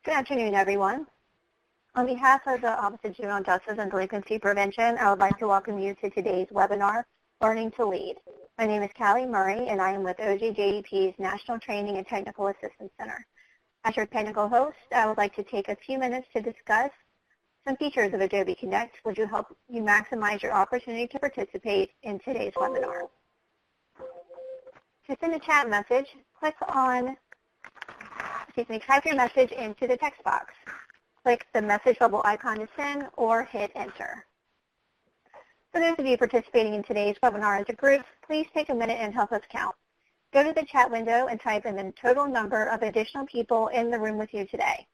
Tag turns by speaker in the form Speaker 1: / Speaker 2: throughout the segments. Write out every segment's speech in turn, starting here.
Speaker 1: Good afternoon, everyone. On behalf of the Office of Juvenile Justice and Delinquency Prevention, I would like to welcome you to today's webinar, Learning to Lead. My name is Callie Murray, and I am with OJJDP's National Training and Technical Assistance Center. As your technical host, I would like to take a few minutes to discuss some features of Adobe Connect, which will help you maximize your opportunity to participate in today's webinar. To send a chat message, type your message into the text box. Click the message bubble icon to send or hit enter. For those of you participating in today's webinar as a group, please take a minute and help us count. Go to the chat window and type in the total number of additional people in the room with you today.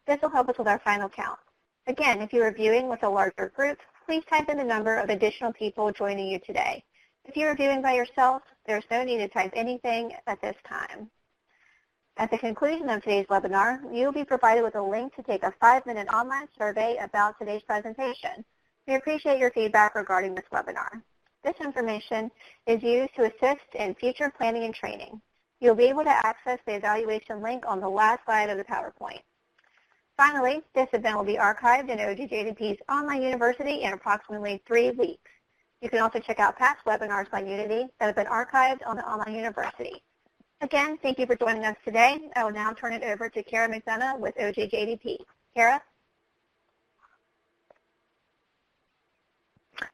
Speaker 1: This will help us with our final count. Again, if you are viewing with a larger group, please type in the number of additional people joining you today. If you are viewing by yourself, there's no need to type anything at this time. At the conclusion of today's webinar, you will be provided with a link to take a 5-minute online survey about today's presentation. We appreciate your feedback regarding this webinar. This information is used to assist in future planning and training. You'll be able to access the evaluation link on the last slide of the PowerPoint. Finally, this event will be archived in OJJDP's online university in approximately 3 weeks. You can also check out past webinars by Unity that have been archived on the online university. Again, thank you for joining us today. I will now turn it over to Kara McDonough with OJJDP. Kara?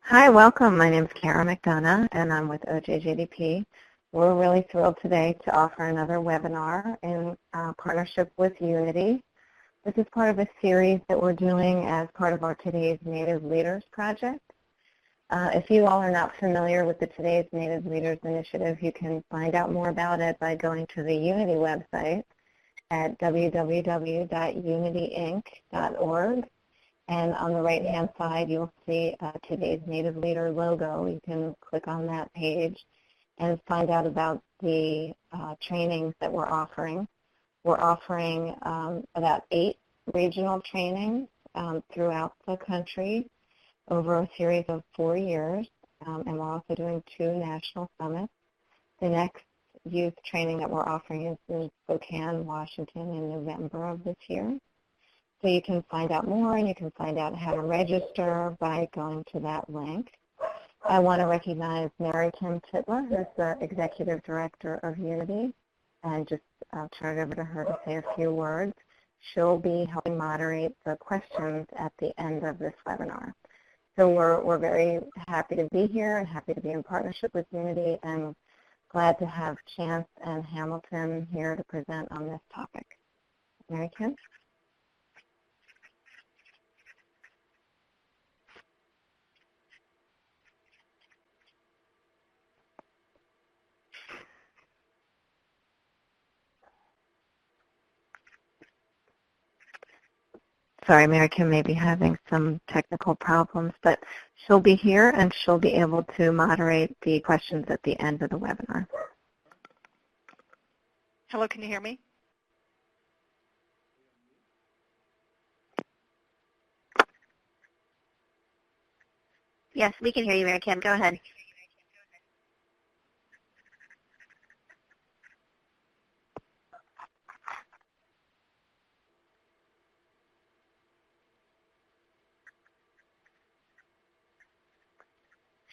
Speaker 2: Hi, welcome. My name is Kara McDonough, and I'm with OJJDP. We're really thrilled today to offer another webinar in partnership with Unity. This is part of a series that we're doing as part of our Today's Native Leaders project. If you all are not familiar with the Today's Native Leaders initiative, you can find out more about it by going to the Unity website at www.unityinc.org. And on the right-hand side, you'll see Today's Native Leader logo. You can click on that page and find out about the trainings that we're offering. We're offering about 8 regional trainings throughout the country over a series of 4 years, and we're also doing 2 national summits. The next youth training that we're offering is in Spokane, Washington in November of this year. So you can find out more, and you can find out how to register by going to that link. I want to recognize Mary Kim Titler, who's the Executive Director of Unity, and just turn it over to her to say a few words. She'll be helping moderate the questions at the end of this webinar. So we're very happy to be here and happy to be in partnership with Unity, and glad to have Chance and Hamilton here to present on this topic. Mary Kim? Sorry, Mary Kim may be having some technical problems, but she'll be here and she'll be able to moderate the questions at the end of the webinar.
Speaker 3: Hello, can you hear me?
Speaker 1: Yes, we can hear you, Mary Kim. Go ahead.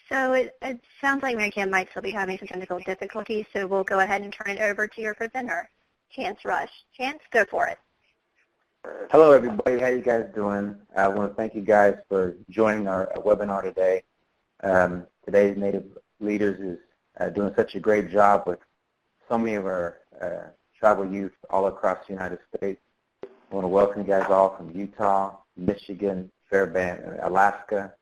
Speaker 1: So it sounds like Mary Kim might still be having some technical difficulties, so we'll go ahead and turn it over to your presenter, Chance Rush. Chance, go for it.
Speaker 4: Hello, everybody. How you guys doing? I want to thank you guys for joining our webinar today. Today's Native Leaders is doing such a great job with so many of our tribal youth all across the United States. I want to welcome you guys all from Utah, Michigan, Fairbanks, Alaska,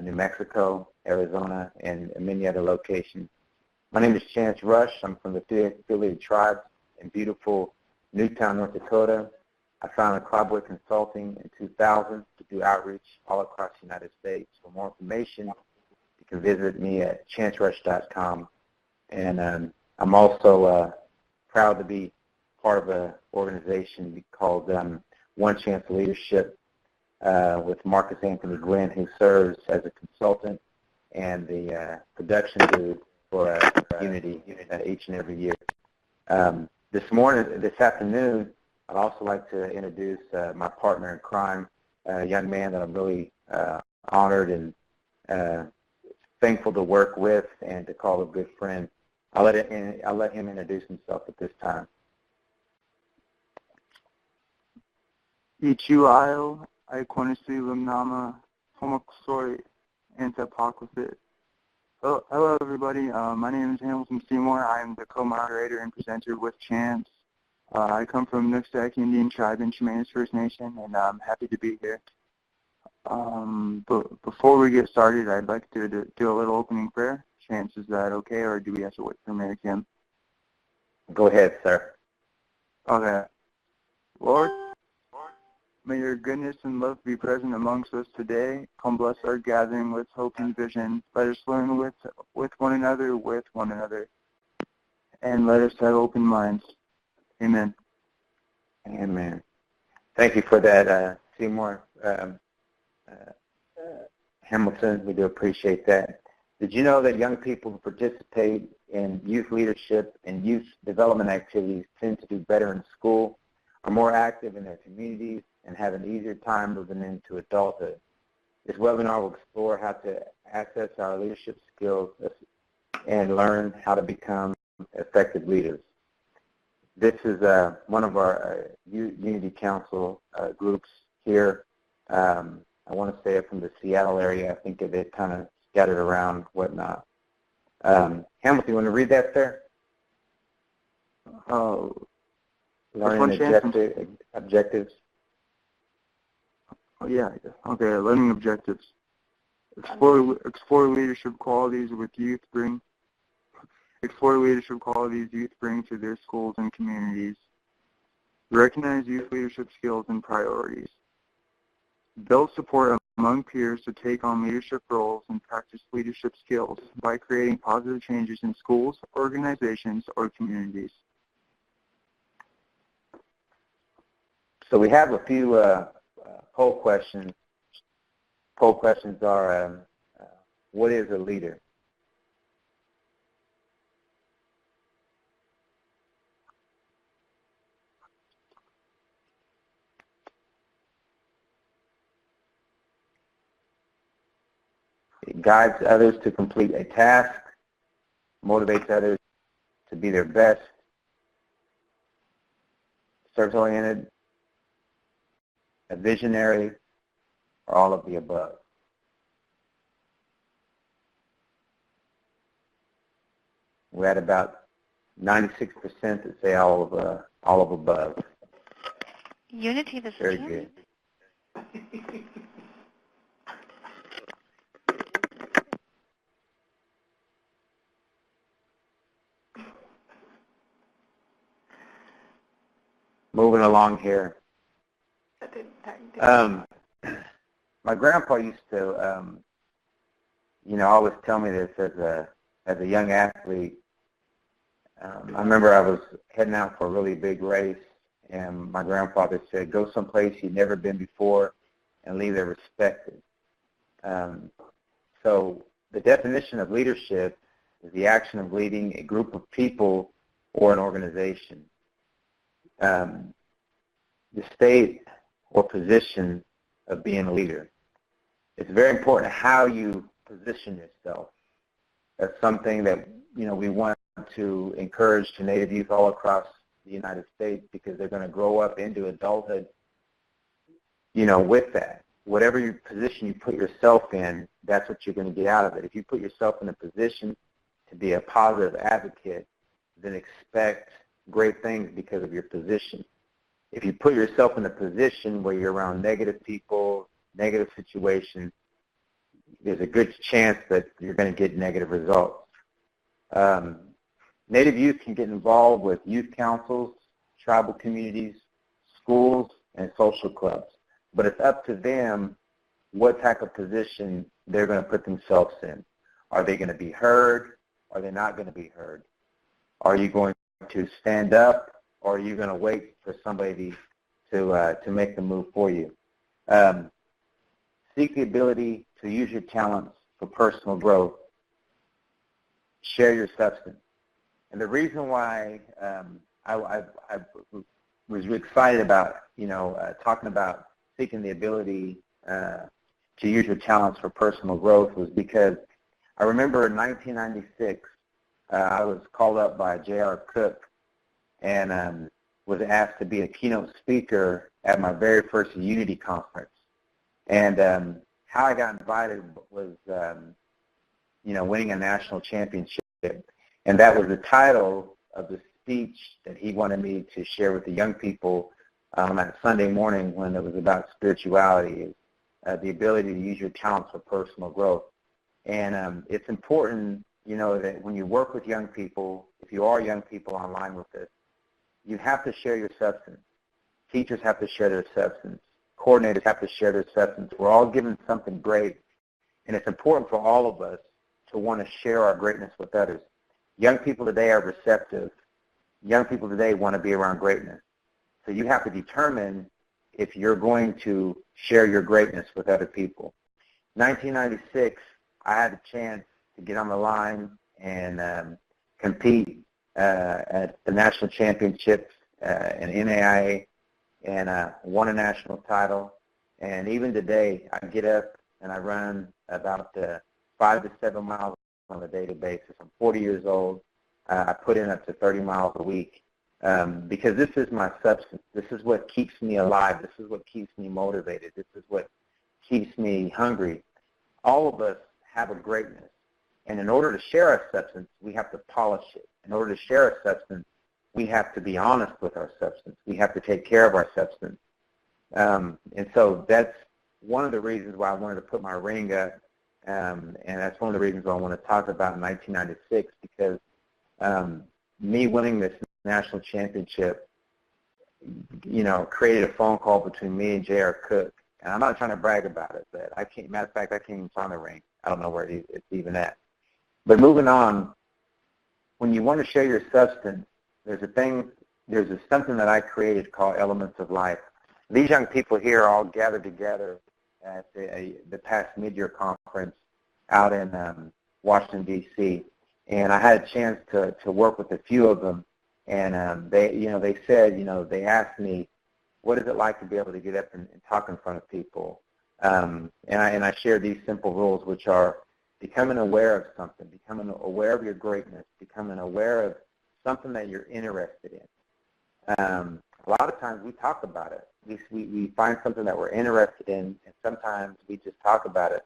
Speaker 4: New Mexico, Arizona, and many other locations. My name is Chance Rush. I'm from the affiliated tribes in beautiful Newtown, North Dakota. I founded Cloudboy Consulting in 2000 to do outreach all across the United States. For more information, you can visit me at chancerush.com. And I'm also proud to be part of an organization called OneChance Leadership, with Marcus Anthony Glenn, who serves as a consultant and the production dude for Unity each and every year. This afternoon, I I'd also like to introduce my partner in crime, a young man that I'm really honored and thankful to work with and to call a good friend. I'll let him introduce himself at this time.
Speaker 3: Juvenile, Iconisi, Limnama, Homoxoi, Antipoclifit. Hello, everybody. My name is Hamilton Seymour. I am the co-moderator and presenter with Chance. I come from NTTAC Indian Tribe in Chemanis First Nation, and I'm happy to be here. But before we get started, I'd like to do a little opening prayer. Chance, is that okay, or do we have to wait for Mary Kim?
Speaker 4: Go ahead, sir.
Speaker 3: Okay. Lord, may your goodness and love be present amongst us today. Come bless our gathering with hope and vision. Let us learn with one another, and let us have open minds. Amen.
Speaker 4: Amen. Thank you for that, Seymour. Hamilton, we do appreciate that. Did you know that young people who participate in youth leadership and youth development activities tend to do better in school, are more active in their communities, and have an easier time moving into adulthood? This webinar will explore how to access our leadership skills and learn how to become effective leaders. This is one of our Unity Council groups here. I want to say it from the Seattle area. I think of it kind of scattered around, whatnot. Hamilton, you want to read that, sir? Learning objectives.
Speaker 3: Oh, yeah. Okay, learning objectives. Explore leadership qualities youth bring to their schools and communities. Recognize youth leadership skills and priorities. Build support among peers to take on leadership roles and practice leadership skills by creating positive changes in schools, organizations, or communities.
Speaker 4: So we have a few poll questions. Poll questions are, what is a leader? It guides others to complete a task, motivates others to be their best, service-oriented, a visionary, or all of the above. We're at about 96% that say all of above.
Speaker 5: Unity, this
Speaker 4: Very
Speaker 5: is
Speaker 4: good. Moving along here. My grandpa used to, always tell me this as a young athlete. I remember I was heading out for a really big race, and my grandfather said, "Go someplace you've never been before, and leave there respected." So the definition of leadership is the action of leading a group of people or an organization. The state or position of being a leader. It's very important how you position yourself. That's something that we want to encourage to Native youth all across the United States, because they're going to grow up into adulthood, with that. Whatever your position you put yourself in, that's what you're going to get out of it. If you put yourself in a position to be a positive advocate, then expect great things because of your position. If you put yourself in a position where you're around negative people, negative situations, there's a good chance that you're going to get negative results. Native youth can get involved with youth councils, tribal communities, schools, and social clubs. But it's up to them what type of position they're going to put themselves in. Are they going to be heard? Are they not going to be heard? Are you going to stand up, or are you going to wait for somebody to make the move for you? Seek the ability to use your talents for personal growth. Share your substance. And the reason why I was excited about, talking about seeking the ability to use your talents for personal growth was because I remember in 1996, I was called up by J.R. Cook and was asked to be a keynote speaker at my very first Unity conference. And how I got invited was, winning a national championship. And that was the title of the speech that he wanted me to share with the young people on that Sunday morning when it was about spirituality, the ability to use your talents for personal growth. And it's important, that when you work with young people, if you are young people online with this, you have to share your substance. Teachers have to share their substance. Coordinators have to share their substance. We're all given something great, and it's important for all of us to want to share our greatness with others. Young people today are receptive. Young people today want to be around greatness. So you have to determine if you're going to share your greatness with other people. 1996, I had a chance to get on the line and compete at the national championships in NAIA and won a national title. And even today, I get up and I run about 5 to 7 miles on a daily basis. I'm 40 years old. I put in up to 30 miles a week because this is my substance. This is what keeps me alive. This is what keeps me motivated. This is what keeps me hungry. All of us have a greatness. And in order to share our substance, we have to polish it. In order to share our substance, we have to be honest with our substance. We have to take care of our substance. And so that's one of the reasons why I wanted to put my ring up. And that's one of the reasons why I want to talk about 1996 because me winning this national championship, created a phone call between me and J.R. Cook. And I'm not trying to brag about it, but matter of fact, I can't even find the ring. I don't know where it's even at. But moving on, when you want to share your substance, there's something that I created called Elements of Life. These young people here all gathered together at the past mid-year conference out in Washington, D.C. And I had a chance to work with a few of them. And they said, they asked me, what is it like to be able to get up and talk in front of people? And I share these simple rules, which are becoming aware of something, becoming aware of your greatness, becoming aware of something that you're interested in. A lot of times we talk about it. We find something that we're interested in, and sometimes we just talk about it.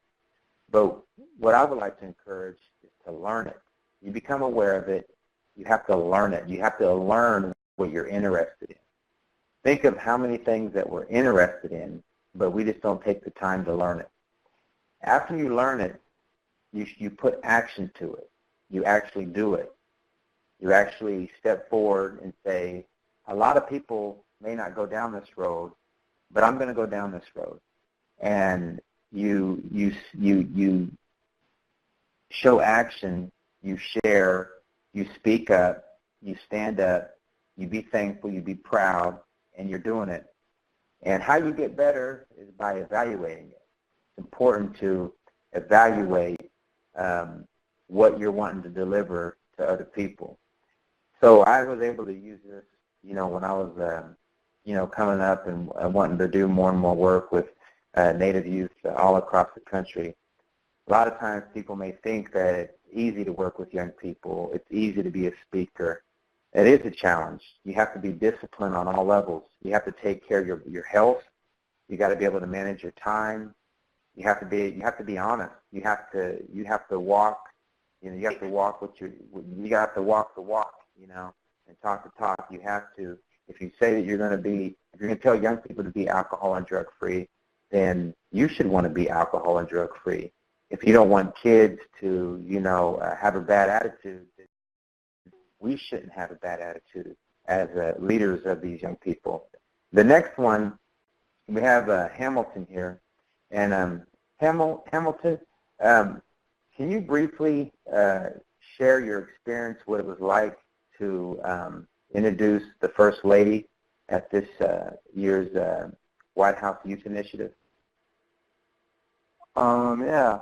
Speaker 4: But what I would like to encourage is to learn it. You become aware of it. You have to learn it. You have to learn what you're interested in. Think of how many things that we're interested in, but we just don't take the time to learn it. After you learn it, you put action to it. You actually do it. You actually step forward and say, a lot of people may not go down this road, but I'm going to go down this road. And you show action, you share, you speak up, you stand up, you be thankful, you be proud, and you're doing it. And how you get better is by evaluating it. It's important to evaluate what you're wanting to deliver to other people. So I was able to use this, when I was, coming up and wanting to do more and more work with Native youth all across the country. A lot of times people may think that it's easy to work with young people. It's easy to be a speaker. It is a challenge. You have to be disciplined on all levels. You have to take care of your health. You got to be able to manage your time. You have to be honest. You have to walk. You have to walk you have to walk the walk, and talk the talk. You have to. If you say that if you're going to tell young people to be alcohol and drug free, then you should want to be alcohol and drug free. If you don't want kids to, have a bad attitude, we shouldn't have a bad attitude as leaders of these young people. The next one, we have Hamilton here. And Hamilton, can you briefly share your experience, what it was like to introduce the First Lady at this year's White House Youth Initiative?
Speaker 3: Yeah.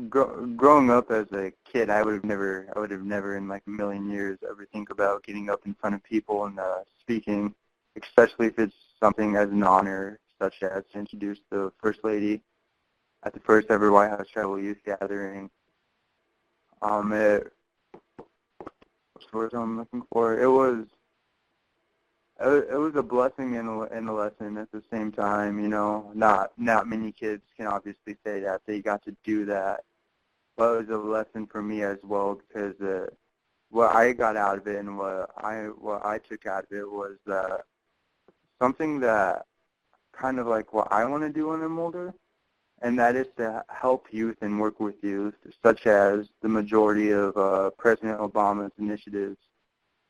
Speaker 3: growing up as a kid, I would have never in like a million years ever think about getting up in front of people and speaking, especially if it's something as an honor, such as to introduce the First Lady at the first ever White House Tribal Youth Gathering. What's the word I'm looking for? It was a blessing and a lesson at the same time. You know, not many kids can obviously say that they got to do that, but it was a lesson for me as well, because what I got out of it and what I took out of it was something that kind of like what I want to do when I'm older, and that is to help youth and work with youth, such as the majority of President Obama's initiatives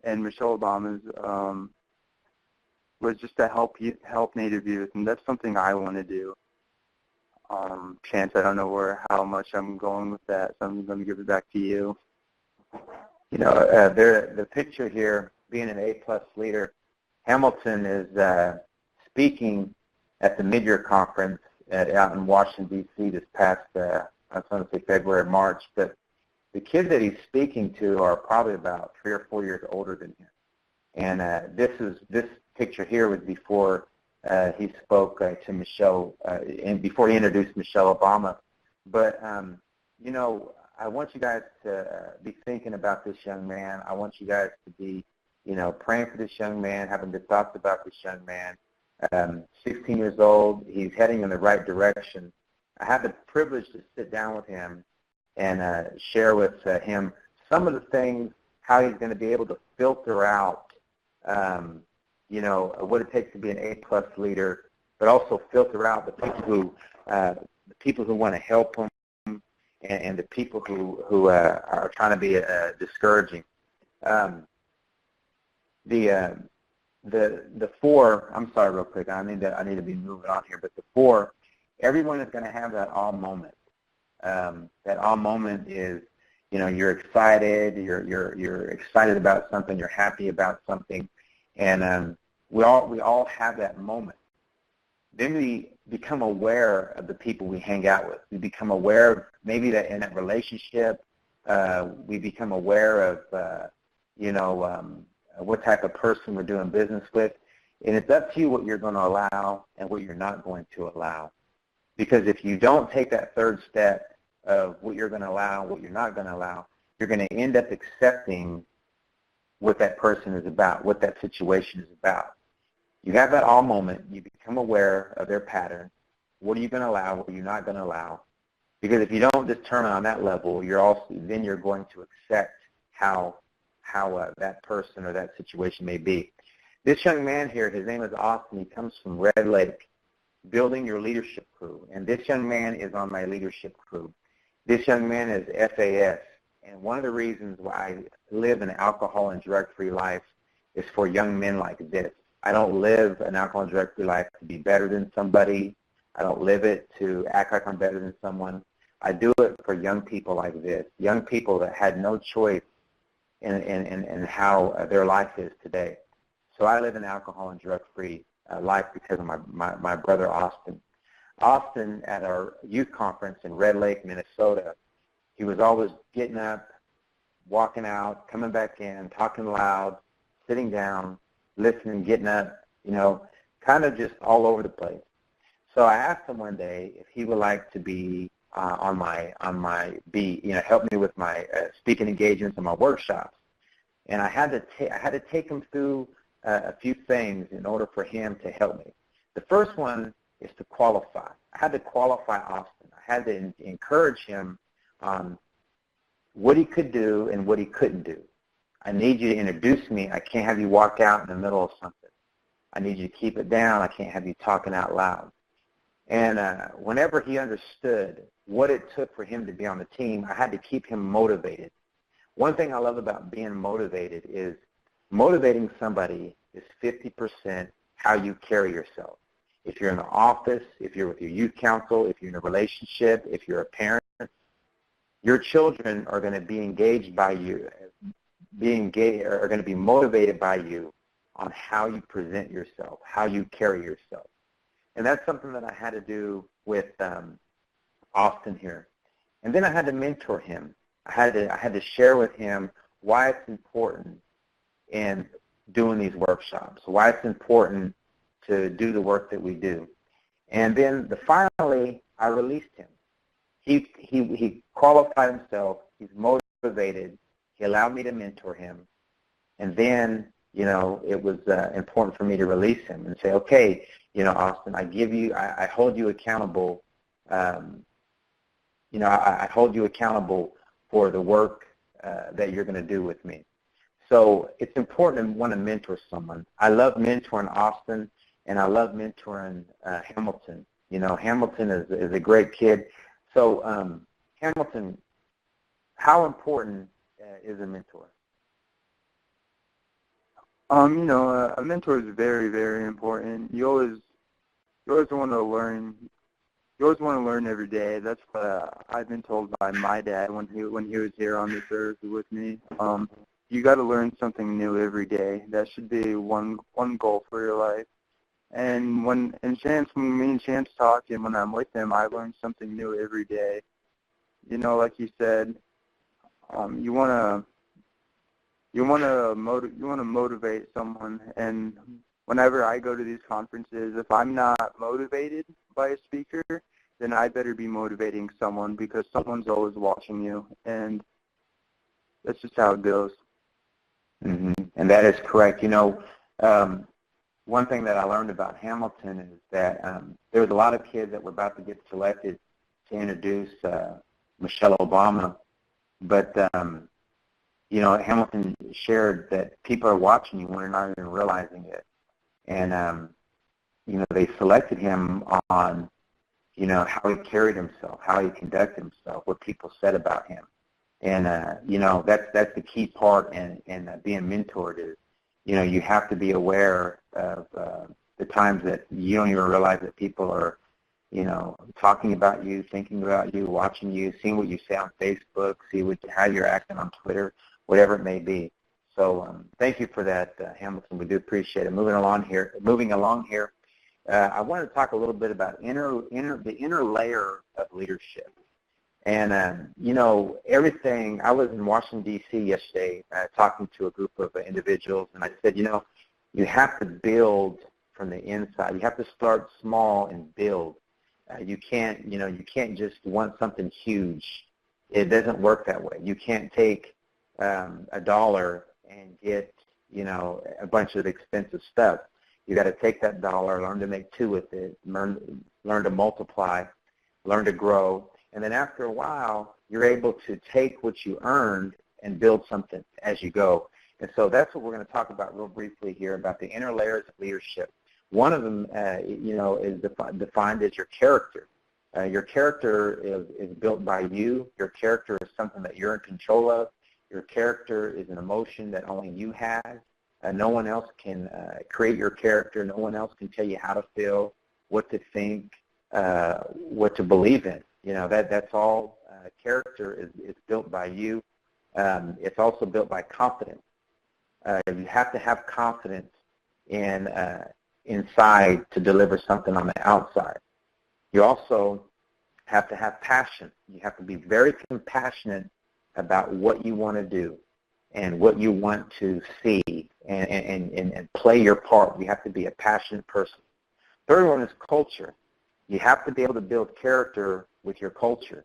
Speaker 3: and Michelle Obama's was just to help Native youth, and that's something I want to do. Chance, I don't know how much I'm going with that, so I'm going to give it back to you.
Speaker 4: You know, the picture here, being an A-plus leader, Hamilton is speaking at the mid-year conference out in Washington, D.C. this past, I was going to say February, March, but the kids that he's speaking to are probably about 3 or 4 years older than him. And this picture here was before he spoke to Michelle, and before he introduced Michelle Obama. But, you know, I want you guys to be thinking about this young man. I want you guys to be, you know, praying for this young man, having good thoughts about this young man. 16 years old, he's heading in the right direction. I had the privilege to sit down with him and share with him some of the things, how he's going to be able to filter out, you know, what it takes to be an A-plus leader, but also filter out the people who want to help him and the people who are trying to be discouraging. The four, I'm sorry real quick, I need to be moving on here, but the four, everyone is going to have that all moment. That all moment is, you know, you're excited, you're excited about something, you're happy about something, and we all have that moment. Then we become aware of the people we hang out with. We become aware of maybe that in that relationship. We become aware of, you know, what type of person we're doing business with. And it's up to you what you're going to allow and what you're not going to allow. Because if you don't take that third step of what you're going to allow, what you're not going to allow, you're going to end up accepting what that person is about, what that situation is about. You have that all moment. You become aware of their pattern. What are you going to allow? What are you not going to allow? Because if you don't determine on that level, then you're going to accept how that person or that situation may be. This young man here, his name is Austin. He comes from Red Lake, building your leadership crew. And this young man is on my leadership crew. This young man is FAS. And one of the reasons why I live an alcohol and drug-free life is for young men like this. I don't live an alcohol and drug-free life to be better than somebody. I don't live it to act like I'm better than someone. I do it for young people like this, young people that had no choice in how their life is today. So I live an alcohol and drug-free life because of my brother Austin. Austin, at our youth conference in Red Lake, Minnesota, he was always getting up, walking out, coming back in, talking loud, sitting down, listening, getting up, you know, kind of just all over the place. So I asked him one day if he would like to be help me with my speaking engagements and my workshops. And I had to take him through a few things in order for him to help me. The first one is to qualify. I had to qualify Austin. I had to encourage him on what he could do and what he couldn't do. I need you to introduce me. I can't have you walk out in the middle of something. I need you to keep it down. I can't have you talking out loud. And whenever he understood what it took for him to be on the team, I had to keep him motivated. One thing I love about being motivated is motivating somebody is 50% how you carry yourself. If you're in the office, if you're with your youth council, if you're in a relationship, if you're a parent, your children are going to be engaged by you, are going to be motivated by you on how you present yourself, how you carry yourself. And that's something that I had to do with Austin here. And then I had to mentor him. I had to share with him why it's important in doing these workshops, why it's important to do the work that we do. And then finally, I released him. He qualified himself. He's motivated. He allowed me to mentor him. And then, it was important for me to release him and say, okay, Austin, I hold you accountable. I hold you accountable for the work that you're going to do with me. So it's important to want to mentor someone. I love mentoring Austin, and I love mentoring Hamilton. Hamilton is a great kid. So Hamilton, how important is a mentor?
Speaker 3: A mentor is very, very important. You always want to learn. You always want to learn every day. That's what I've been told by my dad when he was here on this earth with me. You got to learn something new every day. That should be one goal for your life. And when me and Chance talk, and when I'm with him, I learn something new every day. Like you said, you want to motivate someone. And whenever I go to these conferences, if I'm not motivated by a speaker, then I better be motivating someone, because someone's always watching you, and that's just how it goes.
Speaker 4: Mm-hmm. And that is correct. One thing that I learned about Hamilton is that there was a lot of kids that were about to get selected to introduce Michelle Obama, but Hamilton shared that people are watching you when you're not even realizing it. And, they selected him on, how he carried himself, how he conducted himself, what people said about him. And, that's the key part in being mentored is, you have to be aware of the times that you don't even realize that people are, talking about you, thinking about you, watching you, seeing what you say on Facebook, how you're acting on Twitter, whatever it may be. So thank you for that, Hamilton. We do appreciate it. Moving along here, I wanted to talk a little bit about the inner layer of leadership. And, everything, I was in Washington, D.C. yesterday talking to a group of individuals, and I said, you have to build from the inside. You have to start small and build. You can't just want something huge. It doesn't work that way. You can't take $1 and get, a bunch of expensive stuff. You got to take that $1, learn to make two with it, learn to multiply, learn to grow. And then after a while, you're able to take what you earned and build something as you go. And so that's what we're going to talk about real briefly here, about the inner layers of leadership. One of them, is defined as your character. Your character is built by you. Your character is something that you're in control of. Your character is an emotion that only you have. No one else can create your character. No one else can tell you how to feel, what to think, what to believe in. That's all. Character is built by you. It's also built by confidence. You have to have confidence inside to deliver something on the outside. You also have to have passion. You have to be very compassionate about what you want to do and what you want to see and play your part. You have to be a passionate person. Third one is culture. You have to be able to build character with your culture.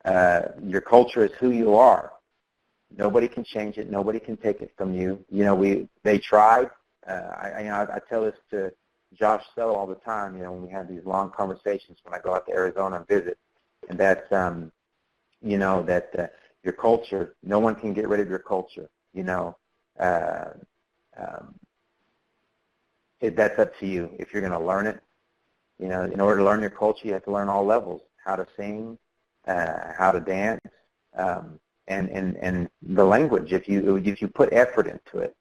Speaker 4: Your culture is who you are. Nobody can change it. Nobody can take it from you. They tried. I tell this to Josh Sell all the time, when we have these long conversations when I go out to Arizona and visit, and that's, that your culture, no one can get rid of your culture. That's up to you if you're going to learn it. In order to learn your culture, you have to learn all levels: how to sing, how to dance, and the language. If you put effort into it,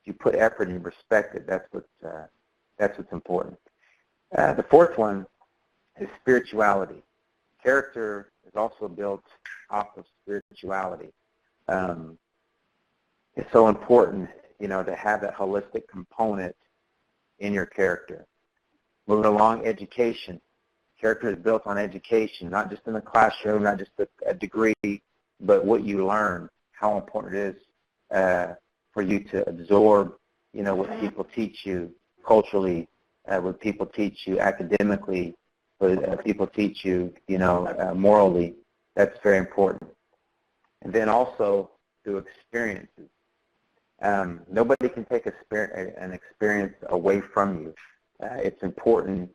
Speaker 4: if you put effort and you respect it, that's what's important. The fourth one is spirituality. Character is also built off of spirituality. It's so important, to have that holistic component in your character. Moving along, education. Character is built on education, not just in the classroom, not just a degree, but what you learn, how important it is for you to absorb, what people teach you culturally, what people teach you academically, what people teach you, morally. That's very important. And then also through experiences. Nobody can take an experience away from you. It's important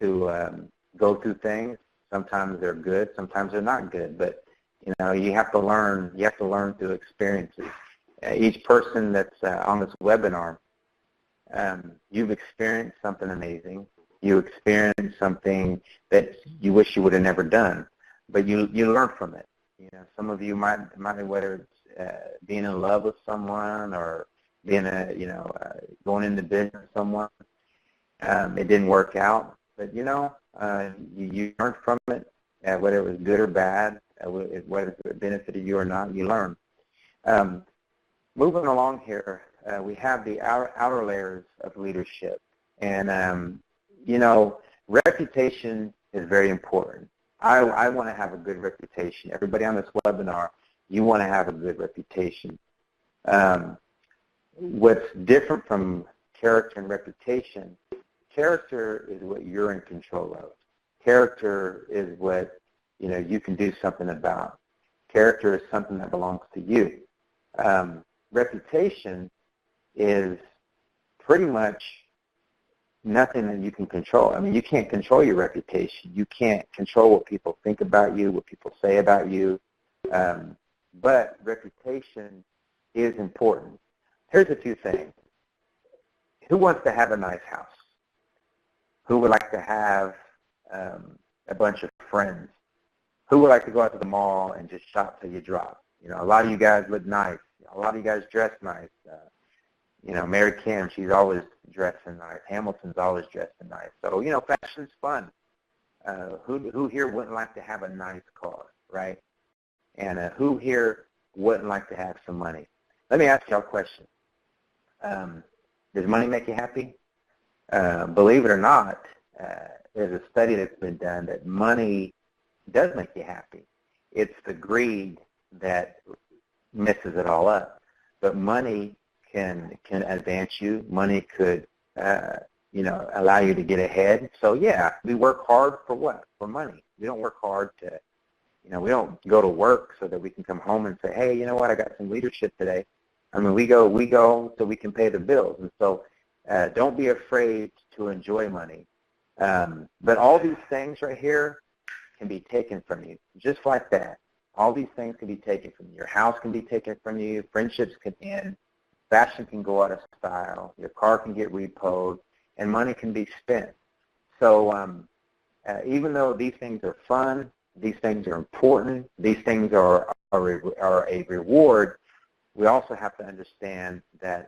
Speaker 4: to go through things. Sometimes they're good, sometimes they're not good, but you have to learn. You have to learn through experiences. Each person that's on this webinar, you've experienced something amazing. You experienced something that you wish you would have never done, but you learn from it. Some of you might whether it's being in love with someone or being going into business with someone, it didn't work out, but you learned from it, whether it was good or bad, whether it benefited you or not, you learn. Moving along here, we have the outer layers of leadership, and reputation is very important. I want to have a good reputation. Everybody on this webinar, you want to have a good reputation. What's different from character and reputation, character is what you're in control of. Character is what you can do something about. Character is something that belongs to you. Reputation is pretty much nothing that you can control. I mean, you can't control your reputation. You can't control what people think about you, what people say about you. But reputation is important. Here's a few things. Who wants to have a nice house? Who would like to have a bunch of friends? Who would like to go out to the mall and just shop till you drop? A lot of you guys look nice. A lot of you guys dress nice. Mary Kim, she's always dressing nice. Hamilton's always dressing nice. So, fashion's fun. Who here wouldn't like to have a nice car, right? And who here wouldn't like to have some money? Let me ask y'all a question. Does money make you happy? Believe it or not, there's a study that's been done that money does make you happy. It's the greed that messes it all up. But money can advance you. Money could, allow you to get ahead. So, yeah, we work hard for what? For money. We don't work hard to, we don't go to work so that we can come home and say, hey, you know what, I got some leadership today. I mean, we go so we can pay the bills. And so don't be afraid to enjoy money. But all these things right here can be taken from you, just like that. All these things can be taken from you. Your house can be taken from you. Friendships can end. Fashion can go out of style. Your car can get repoed. And money can be spent. So even though these things are fun, these things are important, these things are a reward, we also have to understand that,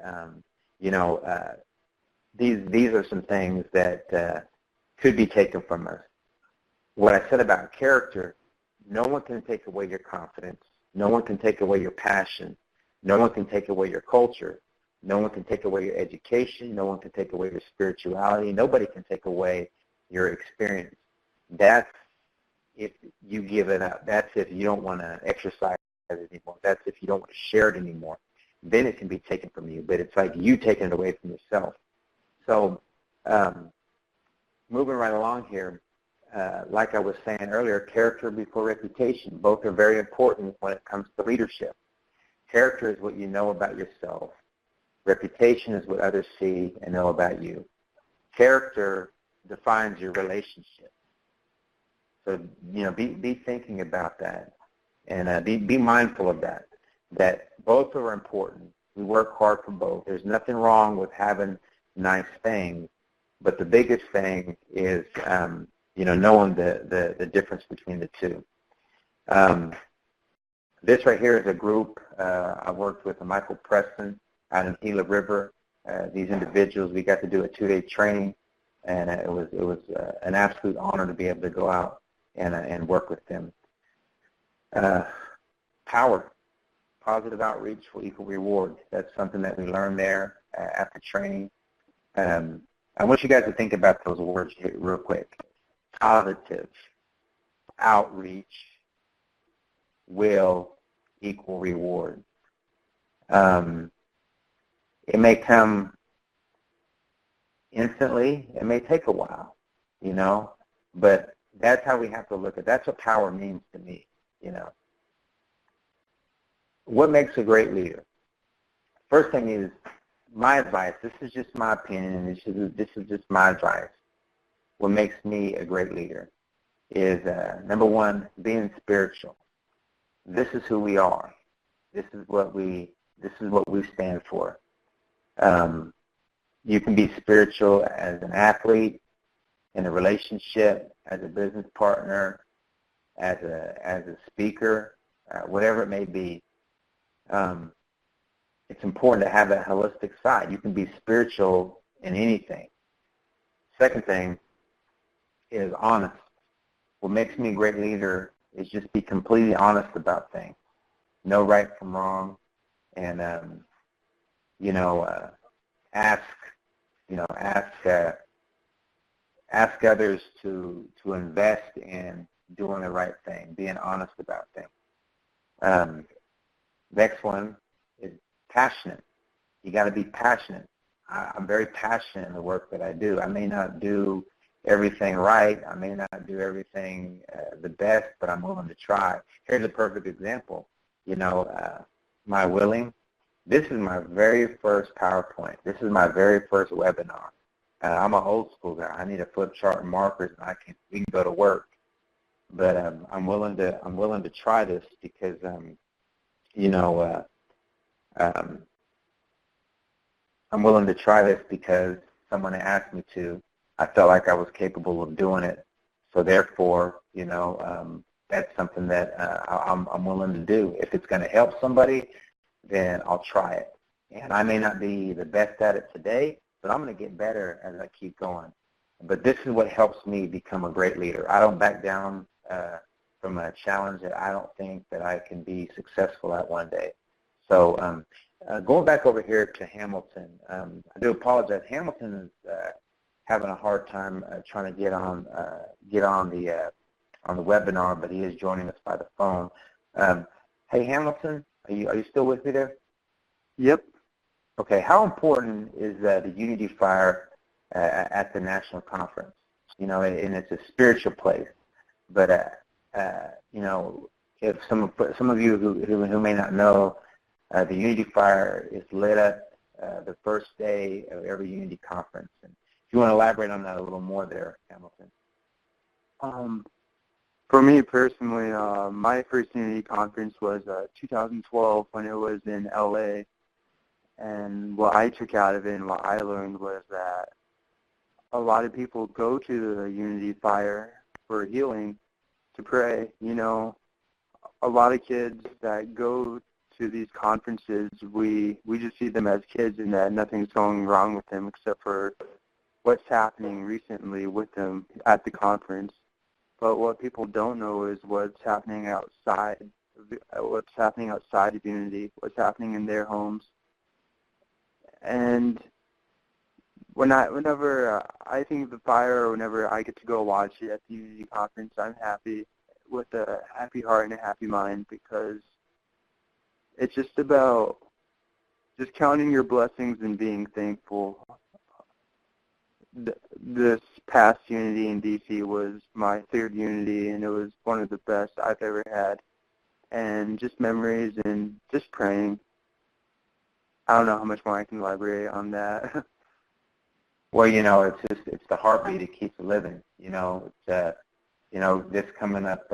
Speaker 4: these are some things that could be taken from us. What I said about character, no one can take away your confidence. No one can take away your passion. No one can take away your culture. No one can take away your education. No one can take away your spirituality. Nobody can take away your experience. That's if you give it up. That's if you don't want to exercise it anymore. That's if you don't want to share it anymore. Then it can be taken from you. But it's like you taking it away from yourself. So moving right along here, like I was saying earlier, character before reputation. Both are very important when it comes to leadership. Character is what you know about yourself. Reputation is what others see and know about you. Character defines your relationship. So, be thinking about that and be mindful of that, that both are important. We work hard for both. There's nothing wrong with having nice things, but the biggest thing is, knowing the difference between the two. This right here is a group I worked with, Michael Preston out in Gila River. These individuals, we got to do a 2-day training, and it was an absolute honor to be able to go out and work with them. Power, positive outreach for equal reward. That's something that we learned there after training. I want you guys to think about those words here real quick. positive outreach will equal reward. It may come instantly. It may take a while, but that's how we have to look at it. That's what power means to me, What makes a great leader? First thing is my advice. This is just my opinion, and this is just my advice. What makes me a great leader is, number one, being spiritual. This is who we are. This is what we stand for. You can be spiritual as an athlete, in a relationship, as a business partner, as a speaker, whatever it may be. It's important to have that holistic side. You can be spiritual in anything. Second thing is honest. What makes me a great leader is just be completely honest about things. Know right from wrong, and ask others to invest in doing the right thing, being honest about things. Next one is passionate. You got to be passionate. I'm very passionate in the work that I do. I may not do everything right. I may not do everything the best, but I'm willing to try. Here's a perfect example. My willing. This is my very first PowerPoint. This is my very first webinar. I'm an old school guy. I need a flip chart and markers, and we can go to work. But I'm willing to try this because I'm willing to try this because someone asked me to. I felt like I was capable of doing it. So therefore, that's something that I'm willing to do. If it's going to help somebody, then I'll try it. And I may not be the best at it today, but I'm going to get better as I keep going. But this is what helps me become a great leader. I don't back down from a challenge that I don't think that I can be successful at one day. So going back over here to Hamilton, I do apologize. Hamilton is having a hard time trying to get on the webinar, but he is joining us by the phone. Hey, Hamilton, are you still with me there?
Speaker 3: Yep.
Speaker 4: Okay. How important is the Unity Fire at the national conference? And it's a spiritual place, but if some of you who may not know, the Unity Fire is lit up the first day of every Unity conference. And if you want to elaborate on that a little more there, Hamilton.
Speaker 3: For me personally, my first Unity conference was 2012 when it was in LA. And what I took out of it and what I learned was that a lot of people go to the Unity Fire for healing, to pray. A lot of kids that go to these conferences, we just see them as kids and that nothing's going wrong with them except for what's happening recently with them at the conference. But what people don't know is what's happening outside of Unity, what's happening in their homes. And whenever I think of the fire, or whenever I get to go watch it at the Unity conference, I'm happy, with a happy heart and a happy mind, because it's just about just counting your blessings and being thankful. This past Unity in DC was my third Unity, and it was one of the best I've ever had. And just memories and just praying. I don't know how much more I can elaborate on that.
Speaker 4: Well, it's the heartbeat that keeps it living. This coming up,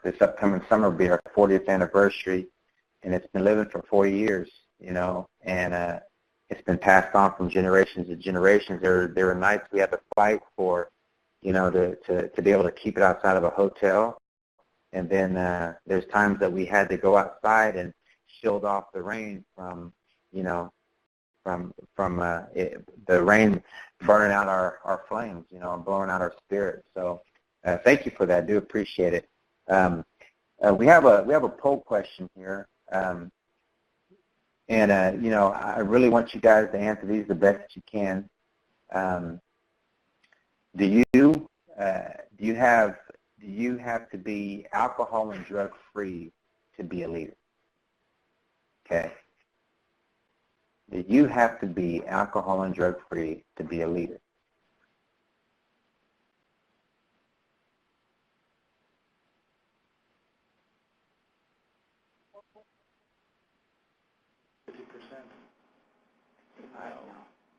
Speaker 4: this upcoming summer will be our 40th anniversary, and it's been living for 40 years, and it's been passed on from generations to generations. There were nights we had to fight for, to be able to keep it outside of a hotel, and then there's times that we had to go outside and shield off the rain from the rain burning out our flames, and blowing out our spirits. So thank you for that. I do appreciate it. We have a poll question here, and I really want you guys to answer these the best that you can. do you have to be alcohol and drug free to be a leader? Okay. Do you have to be alcohol and drug free to be a leader?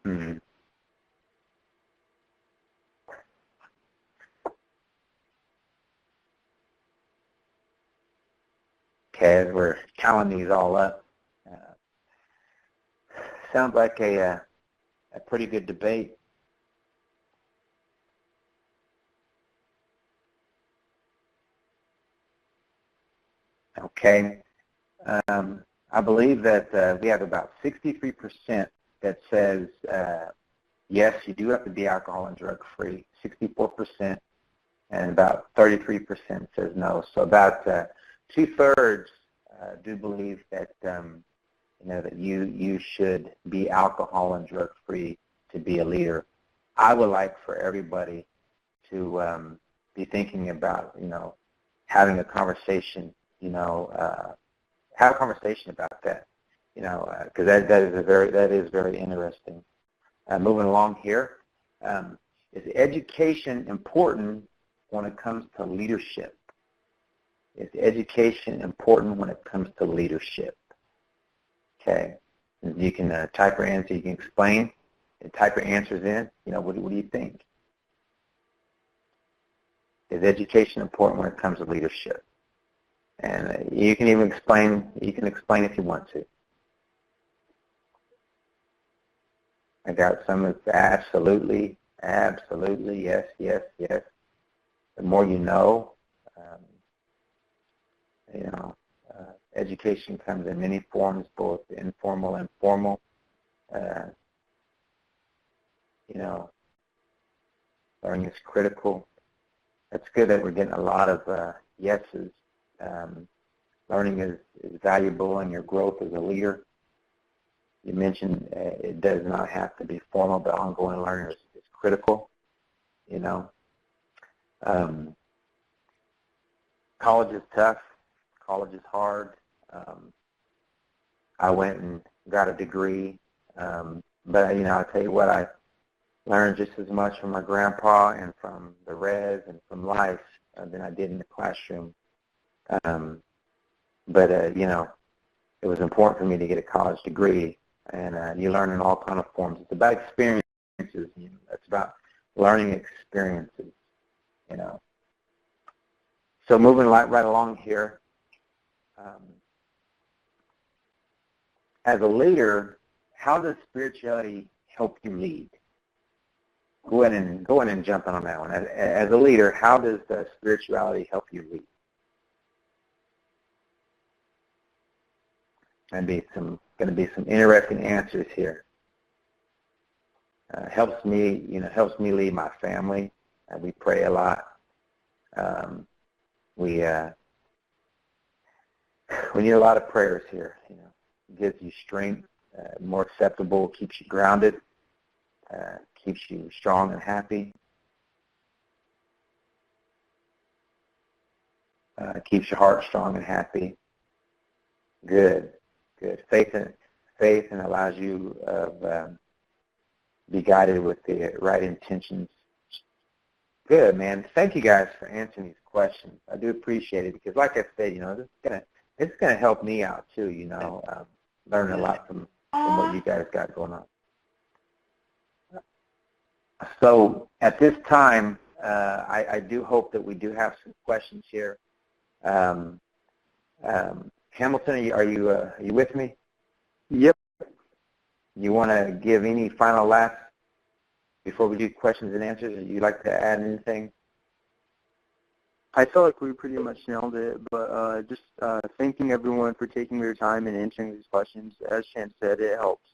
Speaker 4: Mm-hmm. Okay, as we're counting these all up, sounds like a pretty good debate. Okay, I believe that we have about 63% that says yes, you do have to be alcohol and drug free. 64%, and about 33% says no. So about 2/3 do believe that that you should be alcohol and drug free to be a leader. I would like for everybody to be thinking about having a conversation. Have a conversation about that. Because that is very interesting. Moving along here, is education important when it comes to leadership? Is education important when it comes to leadership? Okay, you can type your answer. You can explain and type your answers in. What do you think? Is education important when it comes to leadership? And you can even explain. You can explain if you want to. I got some that's absolutely, absolutely, yes, yes, yes. The more you know, education comes in many forms, both informal and formal. Learning is critical. It's good that we're getting a lot of yeses. Learning is valuable in your growth as a leader. You mentioned it does not have to be formal, but ongoing learning is critical. College is tough. College is hard. I went and got a degree, but I'll tell you what, I learned just as much from my grandpa and from the res and from life than I did in the classroom. But it was important for me to get a college degree, and you learn in all kind of forms. It's about experiences. It's about learning experiences. So moving right along here. As a leader, how does spirituality help you lead? Go ahead and jump in on that one. As a leader, how does spirituality help you lead? Going to be some interesting answers here. Helps me lead my family. We pray a lot. We need a lot of prayers here. It gives you strength, more acceptable, keeps you grounded, keeps you strong and happy, keeps your heart strong and happy. Good. Faith and allows you to be guided with the right intentions. Good, man. Thank you guys for answering these questions. I do appreciate it because, like I said, this is gonna help me out too. Learning a lot from what you guys got going on. So at this time, I do hope that we do have some questions here. Hamilton, are you with me?
Speaker 3: Yep.
Speaker 4: You want to give any final laughs before we do questions and answers? Would you like to add anything?
Speaker 3: I feel like we pretty much nailed it, but just thanking everyone for taking their time and answering these questions. As Chance said, it helps.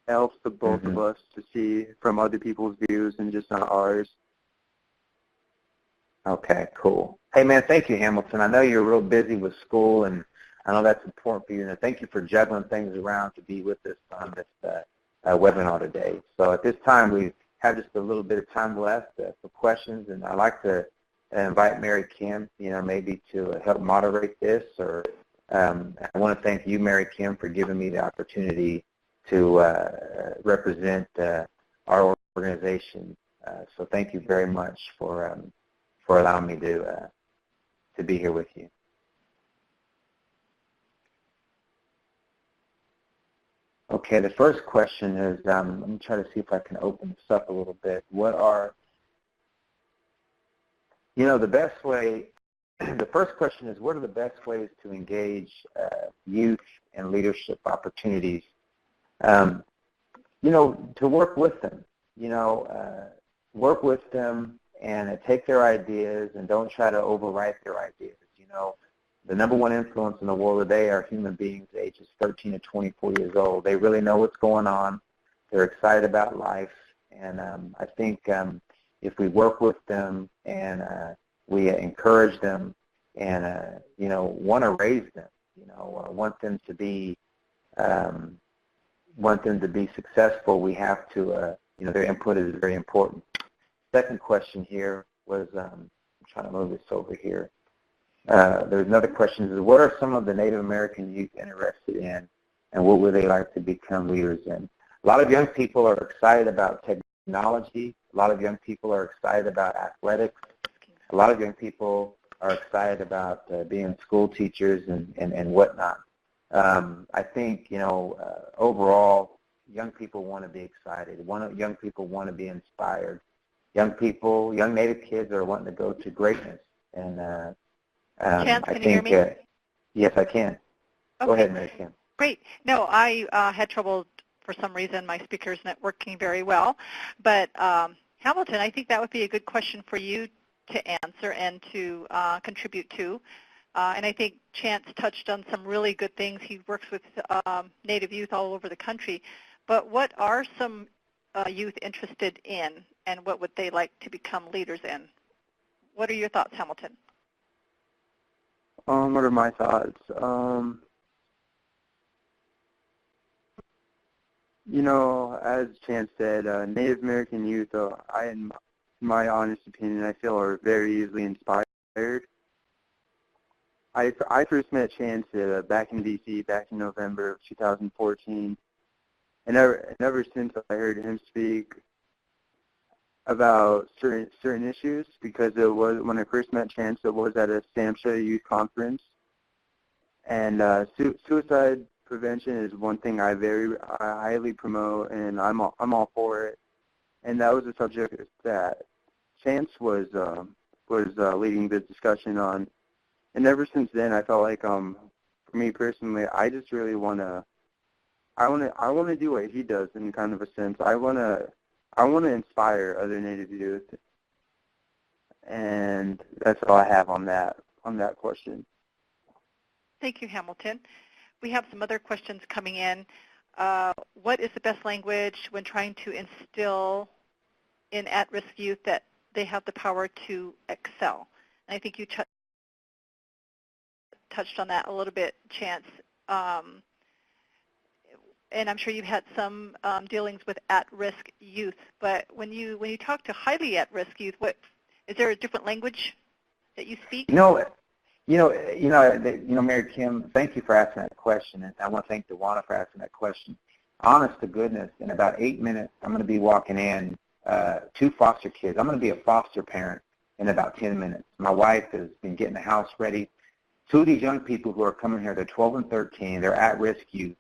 Speaker 3: It helps the both of us to see from other people's views and just not ours.
Speaker 4: Okay, cool. Hey, man, thank you, Hamilton. I know you're real busy with school, and I know that's important for you. And thank you for juggling things around to be with us on this webinar today. So at this time, we have just a little bit of time left for questions, and I'd like to invite Mary Kim, maybe to help moderate this. Or I want to thank you, Mary Kim, for giving me the opportunity to represent our organization. So thank you very much for allowing me to be here with you. Okay, the first question is, let me try to see if I can open this up a little bit. What are, the best way, the first question is, what are the best ways to engage youth and leadership opportunities? To work with them, work with them and take their ideas and don't try to overwrite their ideas. The number one influence in the world today are human beings ages 13 to 24 years old. They really know what's going on. They're excited about life. And I think if we work with them and we encourage them and, want to raise them, want them to be successful, we have to, their input is very important. Second question here was, I'm trying to move this over here. There's another question, is what are some of the Native American youth interested in, and what would they like to become leaders in? A lot of young people are excited about technology. A lot of young people are excited about athletics. A lot of young people are excited about being school teachers and whatnot. I think, overall, young people want to be excited. Young people want to be inspired. Young Native kids are wanting to go to greatness. And
Speaker 5: Chance,
Speaker 4: I
Speaker 5: can
Speaker 4: think,
Speaker 5: you hear me?
Speaker 4: Yes, I can.
Speaker 5: Okay.
Speaker 4: Go ahead, Mary Kim.
Speaker 5: Great. No, I had trouble, for some reason, my speaker's not working very well. But Hamilton, I think that would be a good question for you to answer and to contribute to. And I think Chance touched on some really good things. He works with Native youth all over the country. But what are some youth interested in, and what would they like to become leaders in? What are your thoughts, Hamilton?
Speaker 3: What are my thoughts? As Chance said, Native American youth, in my honest opinion, I feel are very easily inspired. I first met Chance back in D.C. back in November of 2014, and ever since I heard him speak about certain issues, because it was, when I first met Chance, it was at a SAMHSA youth conference, and suicide prevention is one thing I highly promote, and I'm all for it. And that was a subject that Chance was leading the discussion on, and ever since then, I felt like for me personally, I just really want to do what he does in kind of a sense. I want to inspire other Native youth, and that's all I have on that question.
Speaker 5: Thank you, Hamilton. We have some other questions coming in. What is the best language when trying to instill in at-risk youth that they have the power to excel? And I think you touched on that a little bit, Chance. And I'm sure you've had some dealings with at-risk youth. But when you talk to highly at-risk youth, is there a different language that you speak?
Speaker 4: Mary Kim, thank you for asking that question, and I want to thank Dewana for asking that question. Honest to goodness, in about 8 minutes, I'm going to be walking in 2 foster kids. I'm going to be a foster parent in about 10 minutes. My wife has been getting the house ready. 2 of these young people who are coming here, they're 12 and 13. They're at-risk youth.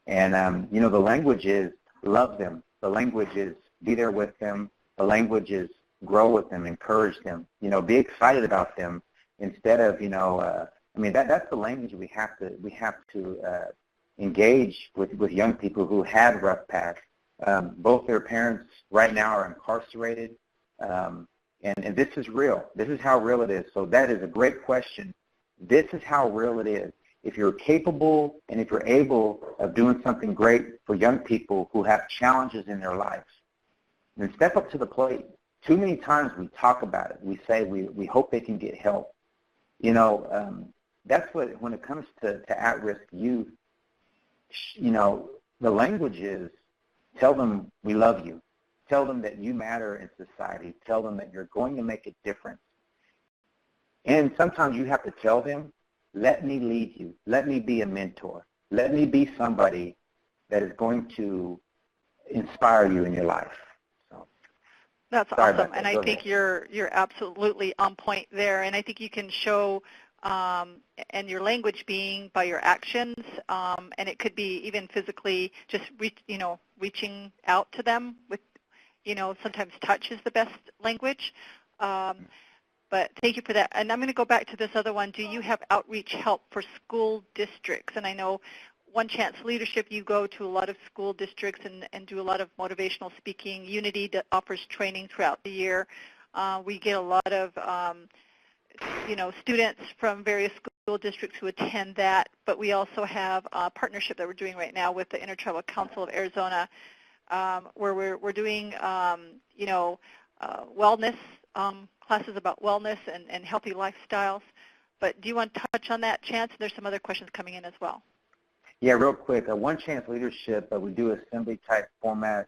Speaker 4: And, the language is love them. The language is be there with them. The language is grow with them, encourage them, be excited about them instead of, that's the language we have to engage with young people who had rough paths. Both their parents right now are incarcerated, and this is real. This is how real it is. So that is a great question. This is how real it is. If you're capable and if you're able of doing something great for young people who have challenges in their lives, then step up to the plate. Too many times we talk about it. We say we hope they can get help. That's what, when it comes to at-risk youth, the language is tell them we love you. Tell them that you matter in society. Tell them that you're going to make a difference. And sometimes you have to tell them, let me lead you. Let me be a mentor. Let me be somebody that is going to inspire you in your life. So,
Speaker 5: that's awesome, and I think you're absolutely on point there. And I think you can show, and your language being by your actions, and it could be even physically, just reaching out to them with, sometimes touch is the best language. But thank you for that. And I'm going to go back to this other one. Do you have outreach help for school districts? And I know OneChance Leadership, you go to a lot of school districts and do a lot of motivational speaking. Unity offers training throughout the year. We get a lot of, students from various school districts who attend that. But we also have a partnership that we're doing right now with the Intertribal Council of Arizona, where we're doing, wellness classes about wellness and healthy lifestyles. But do you want to touch on that, Chance? There's some other questions coming in as well.
Speaker 4: Yeah, real quick. OneChance Leadership, we do assembly-type formats.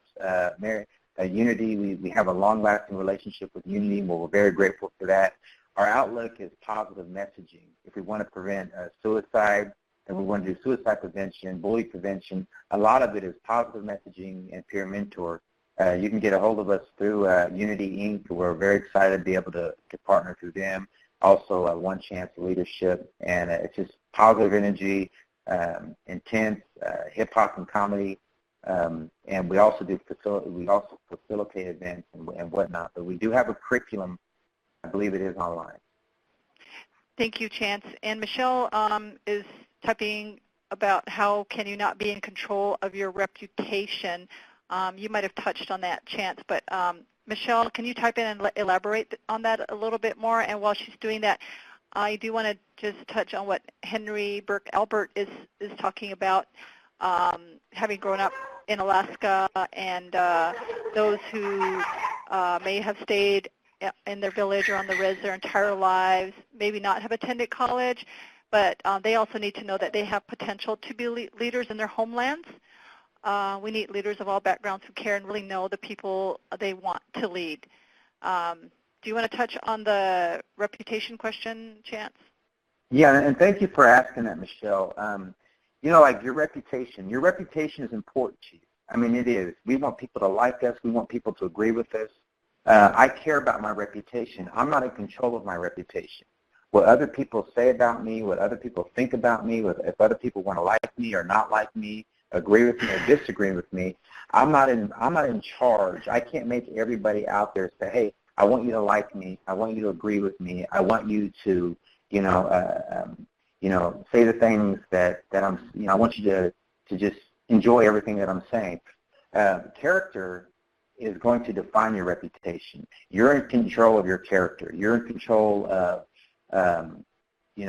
Speaker 4: Unity, we have a long-lasting relationship with Unity, and we're very grateful for that. Our outlook is positive messaging. If we want to prevent suicide, and we want to do suicide prevention, bully prevention, a lot of it is positive messaging and peer mentor. You can get a hold of us through Unity Inc. We're very excited to be able to partner through them. Also, OneChance Leadership, and it's just positive energy, intense, hip-hop and comedy, and we also facilitate events and whatnot. But we do have a curriculum. I believe it is online.
Speaker 5: Thank you, Chance. And Michelle is typing about how can you not be in control of your reputation. You might have touched on that, Chance, but Michelle, can you type in and elaborate on that a little bit more? And while she's doing that, I do want to just touch on what Henry Burke Albert is talking about, having grown up in Alaska, and those who may have stayed in their village or on the res their entire lives, maybe not have attended college, but they also need to know that they have potential to be leaders in their homelands. We need leaders of all backgrounds who care and really know the people they want to lead. Do you want to touch on the reputation question, Chance?
Speaker 4: Yeah, and thank you for asking that, Michelle. Like your reputation is important to you. I mean, it is. We want people to like us. We want people to agree with us. I care about my reputation. I'm not in control of my reputation. What other people say about me, what other people think about me, if other people want to like me or not like me, agree with me or disagree with me, I'm not in charge. I can't make everybody out there say, hey, I want you to like me. I want you to agree with me. I want you to, say the things that I'm, I want you to just enjoy everything that I'm saying. Character is going to define your reputation. You're in control of your character. You're in control of,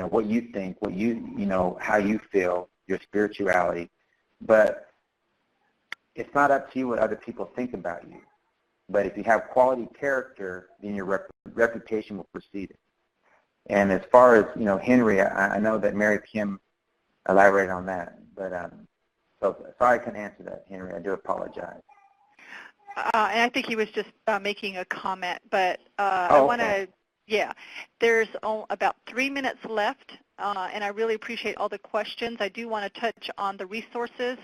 Speaker 4: what you think, how you feel, your spirituality. But it's not up to you what other people think about you. But if you have quality character, then your reputation will precede it. And as far as, Henry, I know that Mary Kim elaborated on that. But so sorry I couldn't answer that, Henry. I do apologize.
Speaker 5: And I think he was just making a comment. But I want to, there's about 3 minutes left. And I really appreciate all the questions. I do want to touch on the resources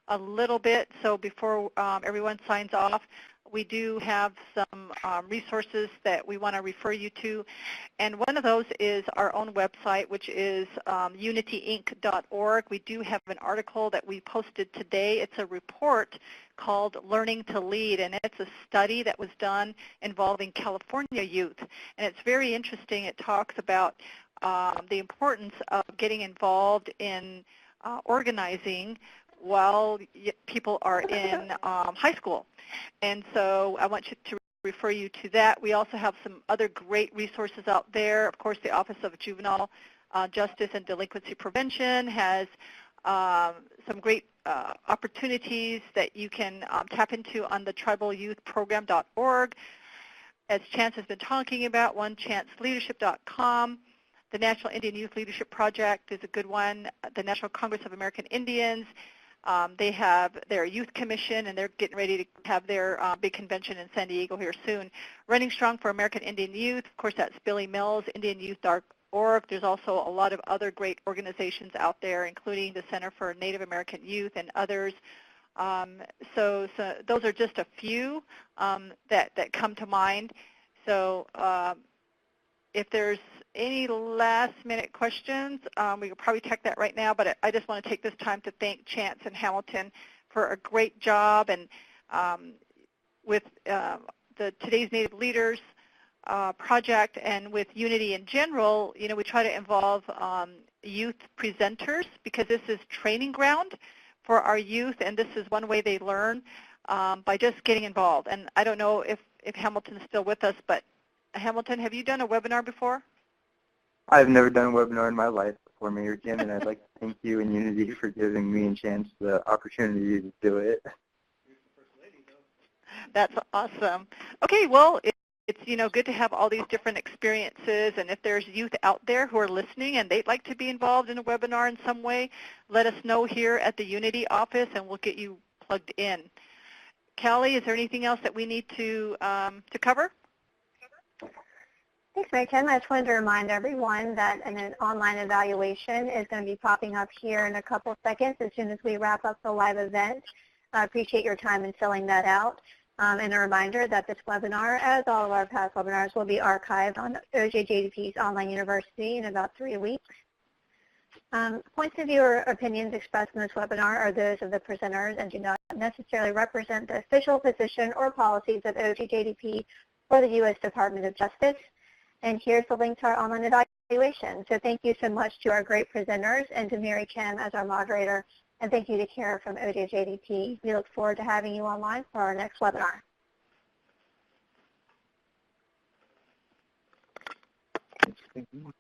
Speaker 5: a little bit. So before everyone signs off, we do have some resources that we want to refer you to. And one of those is our own website, which is unityinc.org. We do have an article that we posted today. It's a report called Learning to Lead, and it's a study that was done involving California youth. And it's very interesting. It talks about the importance of getting involved in organizing while people are in high school. And so I want to refer you to that. We also have some other great resources out there. Of course, the Office of Juvenile Justice and Delinquency Prevention has some great opportunities that you can tap into on the tribalyouthprogram.org. As Chance has been talking about, OneChanceLeadership.com. The National Indian Youth Leadership Project is a good one. The National Congress of American Indians. They have their youth commission, and they're getting ready to have their big convention in San Diego here soon. Running Strong for American Indian Youth, of course, that's Billy Mills, IndianYouth.org. There's also a lot of other great organizations out there, including the Center for Native American Youth and others. So those are just a few that come to mind. So if there's any last-minute questions, we could probably check that right now, but I just want to take this time to thank Chance and Hamilton for a great job. And with the Today's Native Leaders project and with Unity in general, you know, we try to involve youth presenters because this is training ground for our youth, and this is one way they learn by just getting involved. And I don't know if Hamilton is still with us, but Hamilton, have you done a webinar before?
Speaker 3: I've never done a webinar in my life before, Mayor Jim, and I'd like to thank you and Unity for giving me and Chance the opportunity to do it.
Speaker 5: That's awesome. Okay, well, it's good to have all these different experiences, and if there's youth out there who are listening and they'd like to be involved in a webinar in some way, let us know here at the Unity office, and we'll get you plugged in. Callie, is there anything else that we need to cover?
Speaker 1: Thanks, Mary Kim. I just wanted to remind everyone that an online evaluation is going to be popping up here in a couple seconds as soon as we wrap up the live event. I appreciate your time in filling that out. And a reminder that this webinar, as all of our past webinars, will be archived on OJJDP's online university in about 3 weeks. Points of view or opinions expressed in this webinar are those of the presenters and do not necessarily represent the official position or policies of OJJDP or the U.S. Department of Justice. And here's the link to our online evaluation. So thank you so much to our great presenters and to Mary Kim as our moderator. And thank you to Kara from OJJDP. We look forward to having you online for our next webinar.
Speaker 3: Thank you.